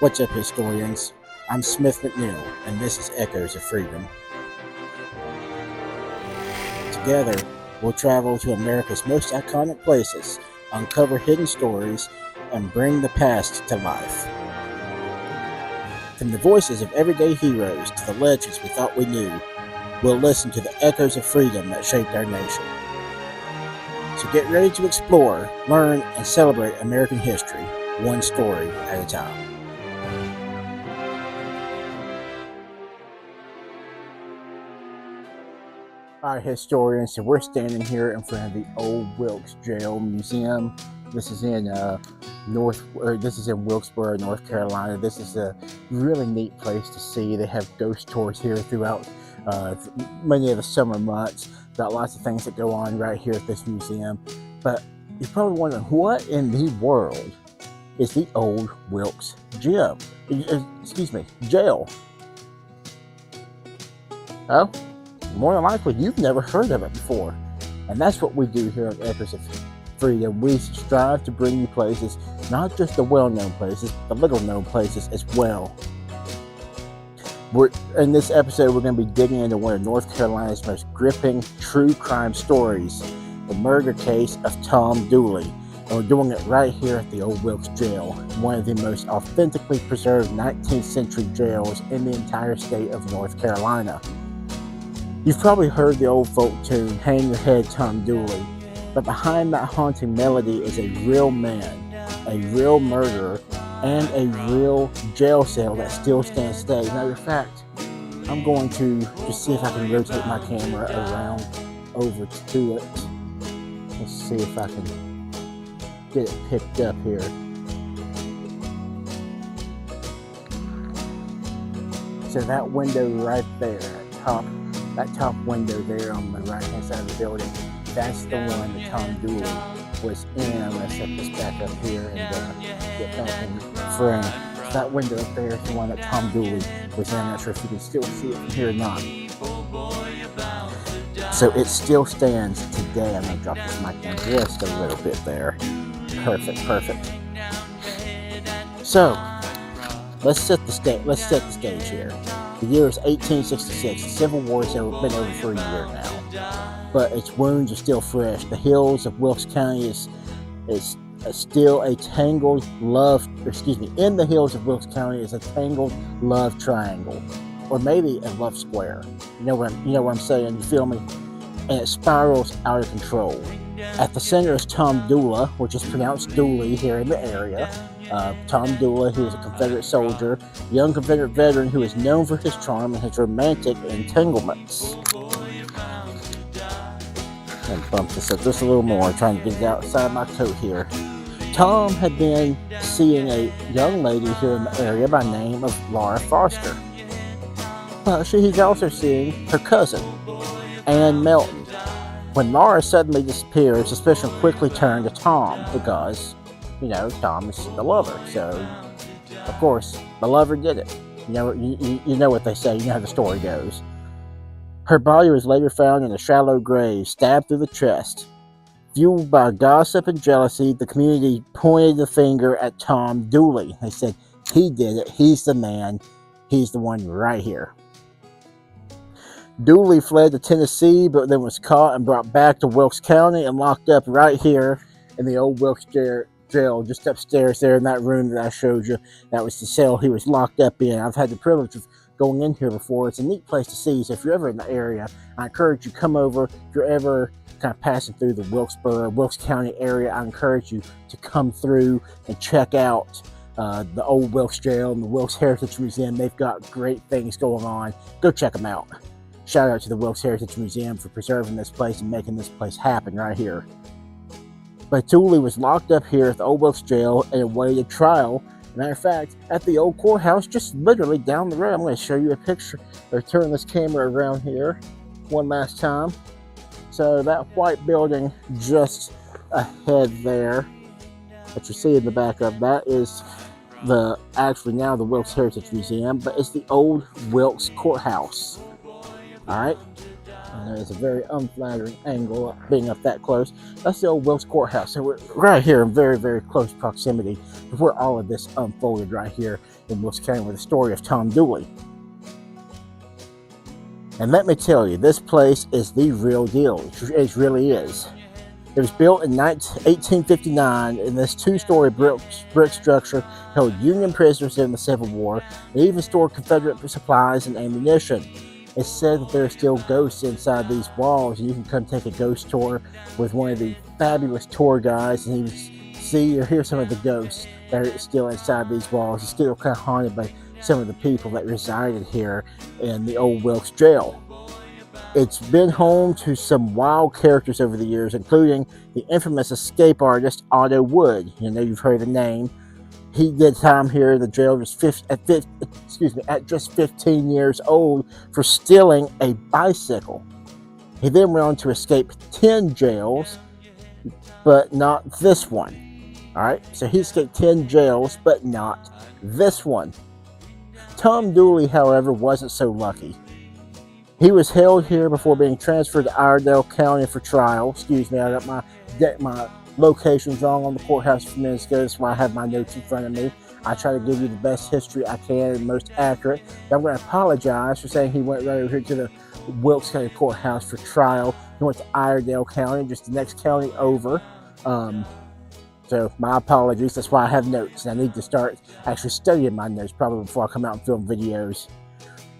What's up, historians? I'm Smith McNeill, and this is Echoes of Freedom. Together, we'll travel to America's most iconic places, uncover hidden stories, and bring the past to life. From the voices of everyday heroes to the legends we thought we knew, we'll listen to the echoes of freedom that shaped our nation. So get ready to explore, learn, and celebrate American history, one story at a time. Alright, historians, so we're standing here in front of the Old Wilkes Jail Museum. This is in Wilkesboro, North Carolina. This is a really neat place to see. They have ghost tours here throughout many of the summer months. Got lots of things that go on right here at this museum. But you're probably wondering, what in the world is the Old Wilkes Jail? Jail. Oh? More than likely, you've never heard of it before. And that's what we do here at Echoes of Freedom. We strive to bring you places, not just the well-known places, the little-known places as well. In this episode, we're going to be digging into one of North Carolina's most gripping true crime stories, the murder case of Tom Dooley. And we're doing it right here at the Old Wilkes Jail, one of the most authentically preserved 19th century jails in the entire state of North Carolina. You've probably heard the old folk tune, "Hang Your Head, Tom Dooley," but behind that haunting melody is a real man, a real murderer, and a real jail cell that still stands today. Matter of fact, I'm going to just see if I can rotate my camera around over to it. Let's see if I can get it picked up here. So that window right there, that top window there on the right hand side of the building, that's the one that Tom Dooley was in. I'm going to set this back up here and get back in frame. So that window up there is the one that Tom Dooley was in. I'm not sure if you can still see it from here or not. So it still stands today. I'm going to drop this mic down just a little bit there. Perfect. So let's set the stage here. The year is 1866. The Civil War has been over for a year now, but its wounds are still fresh. The hills of Wilkes County is still a tangled love. In the hills of Wilkes County is a tangled love triangle, or maybe a love square. You know what I'm saying? You feel me? And it spirals out of control. At the center is Tom Dooley, which is pronounced Dooley here in the area. Tom Dooley, who is a Confederate soldier, young Confederate veteran who is known for his charm and his romantic entanglements. And bump this up just a little more, trying to get it outside of my coat here. Tom had been seeing a young lady here in the area by the name of Laura Foster. He's also seeing her cousin, Ann Melton. When Laura suddenly disappeared, suspicion quickly turned to Tom because, Tom is the lover. So, of course, the lover did it. You know what they say. You know how the story goes. Her body was later found in a shallow grave, stabbed through the chest. Fueled by gossip and jealousy, the community pointed the finger at Tom Dooley. They said, he did it. He's the man. He's the one right here. Dooley fled to Tennessee, but then was caught and brought back to Wilkes County and locked up right here in the Old Wilkes Jail, just upstairs there in that room that I showed you. That was the cell he was locked up in. I've had the privilege of going in here before. It's a neat place to see, so if you're ever in the area, I encourage you to come over. If you're ever kind of passing through the Wilkes County area, I encourage you to come through and check out the Old Wilkes Jail and the Wilkes Heritage Museum. They've got great things going on. Go check them out. Shout out to the Wilkes Heritage Museum for preserving this place and making this place happen right here. But Dooley was locked up here at the Old Wilkes Jail and awaited trial. Matter of fact, at the old courthouse, just literally down the road. I'm going to show you a picture, or turn this camera around here one last time. So that white building just ahead there that you see in the back of, that is now the Wilkes Heritage Museum, but it's the Old Wilkes Courthouse. Alright, It's a very unflattering angle being up that close. That's the old Wilkes Courthouse. So we're right here in very, very close proximity to where all of this unfolded right here in Wilkes County with the story of Tom Dooley. And let me tell you, this place is the real deal. It really is. It was built in 1859, and this two-story brick structure held Union prisoners in the Civil War. It even stored Confederate supplies and ammunition. It's said that there are still ghosts inside these walls, and you can come take a ghost tour with one of the fabulous tour guides, and you can see or hear some of the ghosts that are still inside these walls. It's still kind of haunted by some of the people that resided here in the Old Wilkes Jail. It's been home to some wild characters over the years, including the infamous escape artist Otto Wood. You know, you've heard the name. He did time here in the jail at just 15 years old for stealing a bicycle. He then went on to escape 10 jails, but not this one. All right, so he escaped 10 jails, but not this one. Tom Dooley, however, wasn't so lucky. He was held here before being transferred to Iredell County for trial. Excuse me, I got my locations wrong on the courthouse a few minutes ago. That's why I have my notes in front of me. I try to give you the best history I can and most accurate. But I'm going to apologize for saying he went right over here to the Wilkes County Courthouse for trial. He went to Iredell County, just the next county over. So my apologies. That's why I have notes. I need to start actually studying my notes probably before I come out and film videos.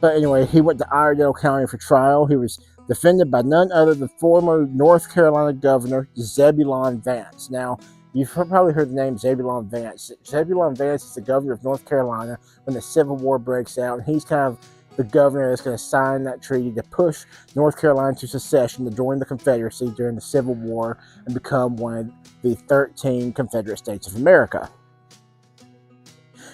But anyway, he went to Iredell County for trial. He was defended by none other than former North Carolina Governor Zebulon Vance. Now, you've probably heard the name Zebulon Vance. Zebulon Vance is the governor of North Carolina when the Civil War breaks out. And he's kind of the governor that's going to sign that treaty to push North Carolina to secession, to join the Confederacy during the Civil War and become one of the 13 Confederate States of America.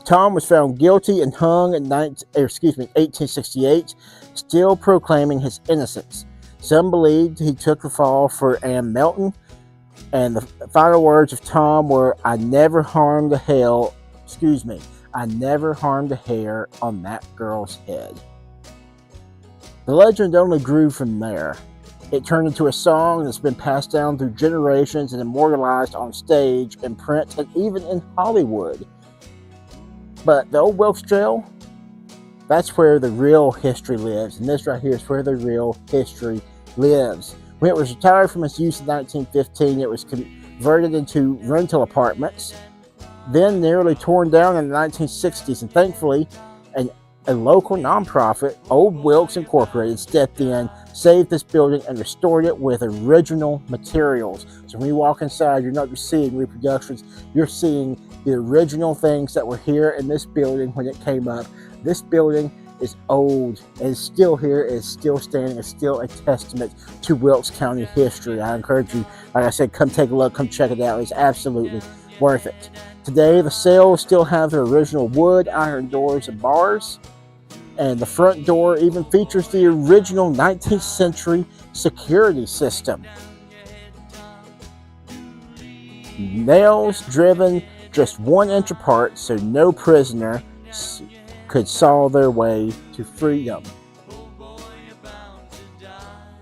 Tom was found guilty and hung in 1868, still proclaiming his innocence. Some believed he took the fall for Ann Melton, and the final words of Tom were, I never harmed a hair on that girl's head. The legend only grew from there. It turned into a song that's been passed down through generations and immortalized on stage, in print, and even in Hollywood. But the Old Wilkes Jail, that's where the real history lives. And this right here is where the real history lives. When it was retired from its use in 1915, it was converted into rental apartments, then nearly torn down in the 1960s. And thankfully, a local nonprofit, Old Wilkes Incorporated, stepped in, saved this building, and restored it with original materials. So when you walk inside, you're not just seeing reproductions, you're seeing the original things that were here in this building when it came up. This building is old, and is still here, is still standing, is still a testament to Wilkes County history. I encourage you, like I said, come take a look, come check it out. It's absolutely worth it. Today, the cells still have their original wood, iron doors, and bars. And the front door even features the original 19th century security system. Nails driven just 1 inch apart so no prisoner could saw their way to freedom.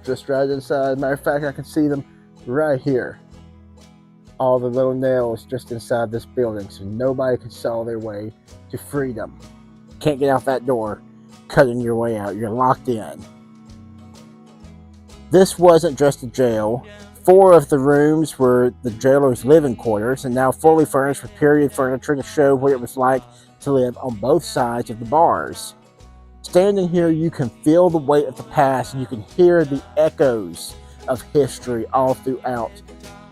Just right inside. Matter of fact, I can see them right here. All the little nails just inside this building so nobody could saw their way to freedom. Can't get out that door. Cutting your way out. You're locked in. This wasn't just a jail. 4 of the rooms were the jailer's living quarters, and now fully furnished with period furniture to show what it was like to live on both sides of the bars. Standing here, you can feel the weight of the past, and you can hear the echoes of history all throughout.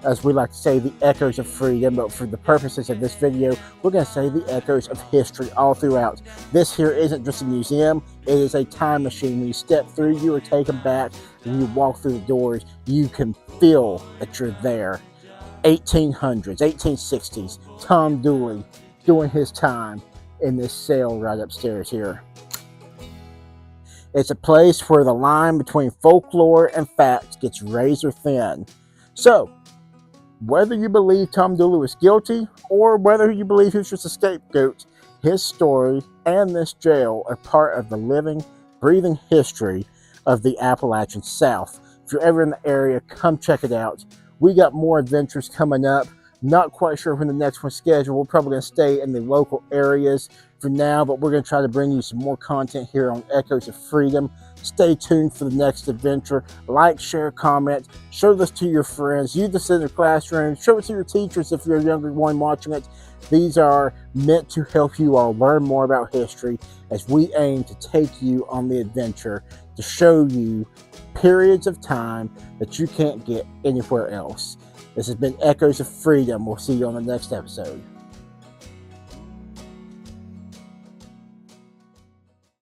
As we like to say, the echoes of freedom, but for the purposes of this video, we're going to say the echoes of history all throughout. This here isn't just a museum, it is a time machine. When you step through, you are taken back, and you walk through the doors, you can feel that you're there. 1800s, 1860s, Tom Dooley doing his time in this cell right upstairs here. It's a place where the line between folklore and facts gets razor thin. So, whether you believe Tom Dooley was guilty or whether you believe he was just a scapegoat, his story and this jail are part of the living, breathing history of the Appalachian South. If you're ever in the area, come check it out. We got more adventures coming up. Not quite sure when the next one's scheduled. We're probably going to stay in the local areas for now, but we're going to try to bring you some more content here on Echoes of Freedom. Stay tuned for the next adventure. Like, share, comment. Show this to your friends. Use this in your classroom. Show it to your teachers if you're a younger one watching it. These are meant to help you all learn more about history as we aim to take you on the adventure to show you periods of time that you can't get anywhere else. This has been Echoes of Freedom. We'll see you on the next episode.